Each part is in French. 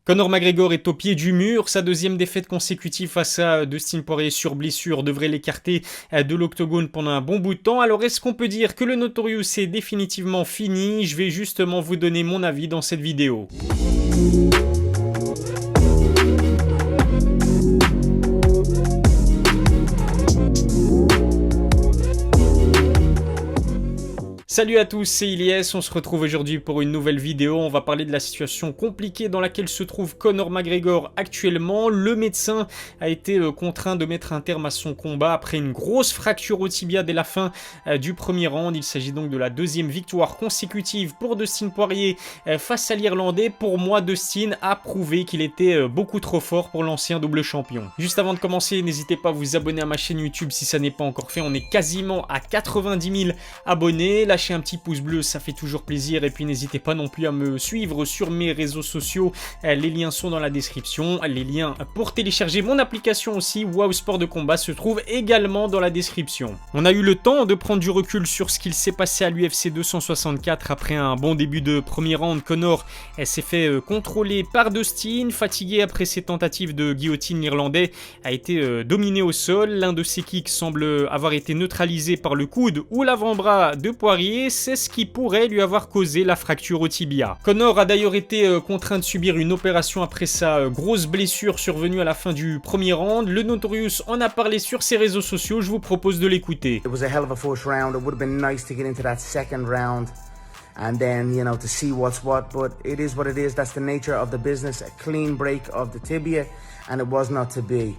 Conor McGregor est au pied du mur, sa deuxième défaite consécutive face à Dustin Poirier sur blessure devrait l'écarter de l'octogone pendant un bon bout de temps. Alors est-ce qu'on peut dire que le Notorious est définitivement fini? Je vais justement vous donner mon avis dans cette vidéo. Salut à tous, c'est Ilyes, on se retrouve aujourd'hui pour une nouvelle vidéo. On va parler de la situation compliquée dans laquelle se trouve Conor McGregor actuellement. Le médecin a été contraint de mettre un terme à son combat après une grosse fracture au tibia dès la fin du premier round. Il s'agit donc de la deuxième victoire consécutive pour Dustin Poirier face à l'Irlandais. Pour moi, Dustin a prouvé qu'il était beaucoup trop fort pour l'ancien double champion. Juste avant de commencer, n'hésitez pas à vous abonner à ma chaîne YouTube si ça n'est pas encore fait. On est quasiment à 90 000 abonnés. Lâchez un petit pouce bleu, ça fait toujours plaisir, et puis n'hésitez pas non plus à me suivre sur mes réseaux sociaux, les liens sont dans la description, les liens pour télécharger mon application aussi, Wow Sport de Combat, se trouvent également dans la description. On a eu le temps de prendre du recul sur ce qu'il s'est passé à l'UFC 264 après un bon début de premier round. Conor s'est fait contrôler par Dustin, fatigué après ses tentatives de guillotine. L'Irlandais a été dominé au sol, l'un de ses kicks semble avoir été neutralisé par le coude ou l'avant-bras de Poirier. C'est ce qui pourrait lui avoir causé la fracture au tibia. Conor a d'ailleurs été contraint de subir une opération après sa grosse blessure survenue à la fin du premier round. Le Notorious en a parlé sur ses réseaux sociaux, je vous propose de l'écouter. It was a hell of a first round. It would have been nice to get into that second round and then, you know, to see what's what, but it is what it is. That's the nature of the business. A clean break of the tibia, and it was not to be.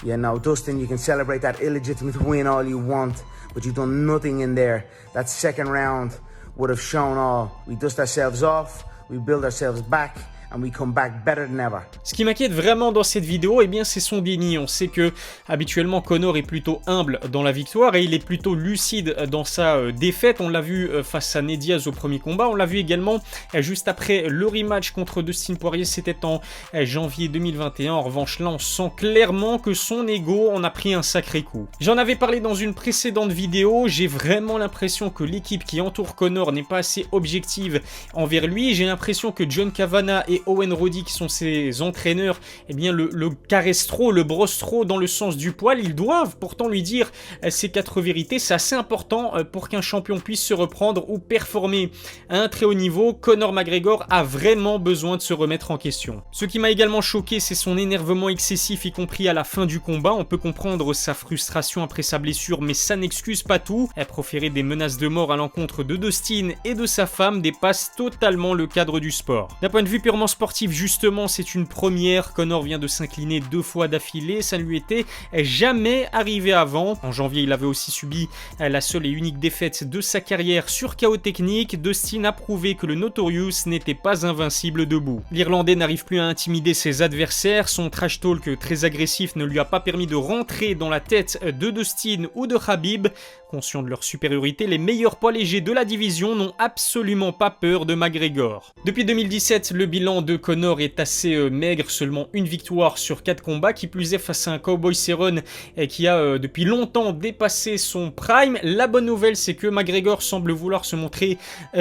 You know, Dustin, you can celebrate that illegitimate win all you want, but you've done nothing in there. That second round would have shown all. We dust ourselves off, we build ourselves back, and we come back better than ever. Ce qui m'inquiète vraiment dans cette vidéo, eh bien, c'est son déni. On sait que habituellement Conor est plutôt humble dans la victoire et il est plutôt lucide dans sa défaite. On l'a vu face à Ned Diaz au premier combat. On l'a vu également juste après le rematch contre Dustin Poirier. C'était en janvier 2021. En revanche, là, on sent clairement que son ego en a pris un sacré coup. J'en avais parlé dans une précédente vidéo. J'ai vraiment l'impression que l'équipe qui entoure Conor n'est pas assez objective envers lui. J'ai l'impression que John Kavanagh et Owen Roddy, qui sont ses entraîneurs, eh bien le caressent trop, le brossent trop dans le sens du poil. Ils doivent pourtant lui dire ces quatre vérités. C'est assez important pour qu'un champion puisse se reprendre ou performer à un très haut niveau. Conor McGregor a vraiment besoin de se remettre en question. Ce qui m'a également choqué, c'est son énervement excessif, y compris à la fin du combat. On peut comprendre sa frustration après sa blessure, mais ça n'excuse pas tout. Proférer des menaces de mort à l'encontre de Dustin et de sa femme dépasse totalement le cadre du sport. D'un point de vue purement sportif, justement, c'est une première. Conor vient de s'incliner 2 fois d'affilée, ça ne lui était jamais arrivé avant. En janvier, il avait aussi subi la seule et unique défaite de sa carrière sur KO technique. Dustin a prouvé que le Notorious n'était pas invincible debout. L'Irlandais n'arrive plus à intimider ses adversaires, son trash talk très agressif ne lui a pas permis de rentrer dans la tête de Dustin ou de Khabib. Conscients de leur supériorité, les meilleurs poids légers de la division n'ont absolument pas peur de McGregor. Depuis 2017, le bilan de Conor est assez maigre, seulement une victoire sur 4 combats, qui plus est face à un Cowboy Cerrone qui a depuis longtemps dépassé son prime. La bonne nouvelle, c'est que McGregor semble vouloir se montrer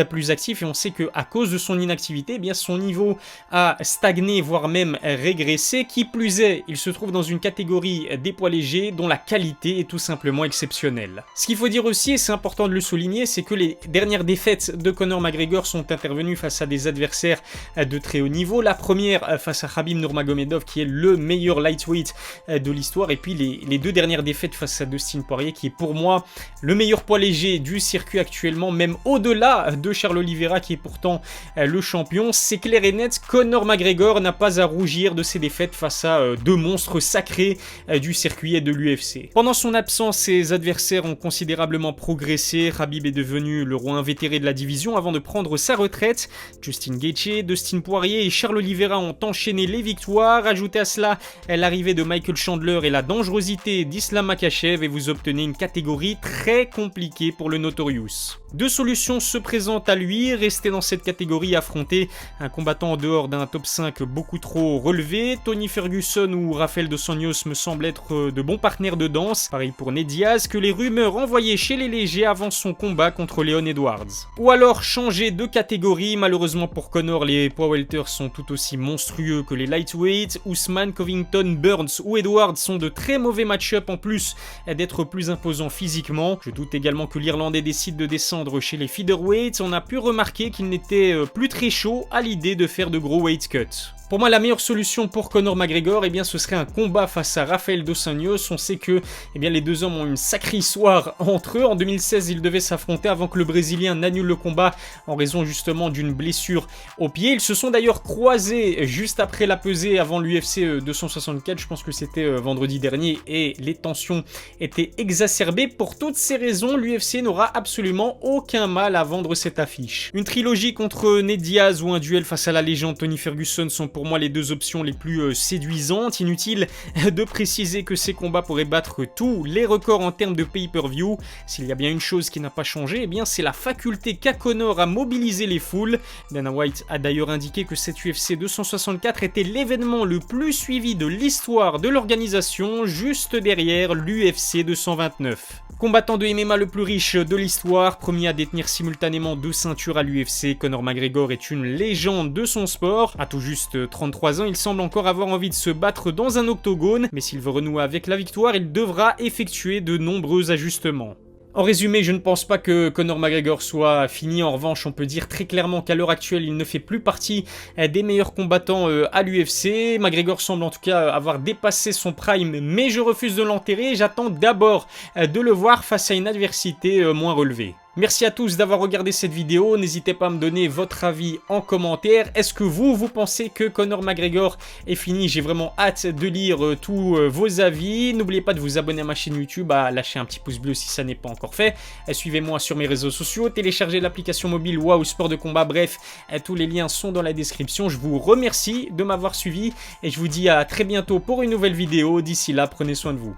plus actif, et on sait qu'à cause de son inactivité, eh bien son niveau a stagné, voire même régressé. Qui plus est, il se trouve dans une catégorie des poids légers dont la qualité est tout simplement exceptionnelle. Ce qu'il faut dire aussi, et c'est important de le souligner, c'est que les dernières défaites de Conor McGregor sont intervenues face à des adversaires de très haut niveau. La première face à Khabib Nurmagomedov, qui est le meilleur lightweight de l'histoire, et puis les 2 dernières défaites face à Dustin Poirier, qui est pour moi le meilleur poids léger du circuit actuellement, même au-delà de Charles Oliveira, qui est pourtant le champion. C'est clair et net, Conor McGregor n'a pas à rougir de ses défaites face à 2 monstres sacrés du circuit et de l'UFC. Pendant son absence, ses adversaires ont considérablement progressé. Khabib est devenu le roi invétéré de la division avant de prendre sa retraite. Justin Gaethje, Dustin Poirier et Charles Oliveira ont enchaîné les victoires. Ajoutez à cela l'arrivée de Michael Chandler et la dangerosité d'Islam Makhachev, et vous obtenez une catégorie très compliquée pour le Notorious. 2 solutions se présentent à lui: rester dans cette catégorie et affronter un combattant en dehors d'un top 5 beaucoup trop relevé. Tony Ferguson ou Rafael dos Anjos me semblent être de bons partenaires de danse. Pareil pour Ned Diaz, que les rumeurs envoyées chez les légers avant son combat contre Leon Edwards. Ou alors changer de catégorie. Malheureusement pour Conor, les poids welter McGregor sont tout aussi monstrueux que les lightweights. Usman, Covington, Burns ou Edwards sont de très mauvais match-up en plus d'être plus imposants physiquement. Je doute également que l'Irlandais décide de descendre chez les featherweights. On a pu remarquer qu'il n'était plus très chaud à l'idée de faire de gros weight cuts. Pour moi, la meilleure solution pour Conor McGregor, eh bien, ce serait un combat face à Rafael Dos Anjos. On sait que les deux hommes ont une sacrée histoire entre eux. En 2016, ils devaient s'affronter avant que le Brésilien n'annule le combat en raison justement d'une blessure au pied. Ils se sont d'ailleurs croisés juste après la pesée avant l'UFC 264. Je pense que c'était vendredi dernier et les tensions étaient exacerbées. Pour toutes ces raisons, l'UFC n'aura absolument aucun mal à vendre cette affiche. Une trilogie contre Nate Diaz ou un duel face à la légende Tony Ferguson sont pour moi les deux options les plus séduisantes. Inutile de préciser que ces combats pourraient battre tous les records en termes de pay-per-view. S'il y a bien une chose qui n'a pas changé, eh bien c'est la faculté qu'a Conor à mobiliser les foules. Dana White a d'ailleurs indiqué que cette UFC 264 était l'événement le plus suivi de l'histoire de l'organisation, juste derrière l'UFC 229. Combattant de MMA le plus riche de l'histoire, premier à détenir simultanément 2 ceintures à l'UFC, Conor McGregor est une légende de son sport. À tout juste 33 ans, il semble encore avoir envie de se battre dans un octogone, mais s'il veut renouer avec la victoire, il devra effectuer de nombreux ajustements. En résumé, je ne pense pas que Conor McGregor soit fini. En revanche, on peut dire très clairement qu'à l'heure actuelle, il ne fait plus partie des meilleurs combattants à l'UFC. McGregor semble en tout cas avoir dépassé son prime, mais je refuse de l'enterrer. J'attends d'abord de le voir face à une adversité moins relevée. Merci à tous d'avoir regardé cette vidéo, n'hésitez pas à me donner votre avis en commentaire. Est-ce que vous pensez que Conor McGregor est fini? J'ai vraiment hâte de lire tous vos avis. N'oubliez pas de vous abonner à ma chaîne YouTube, à lâcher un petit pouce bleu si ça n'est pas encore fait. Suivez-moi sur mes réseaux sociaux, téléchargez l'application mobile WOW Sport de Combat, bref, tous les liens sont dans la description. Je vous remercie de m'avoir suivi et je vous dis à très bientôt pour une nouvelle vidéo. D'ici là, prenez soin de vous.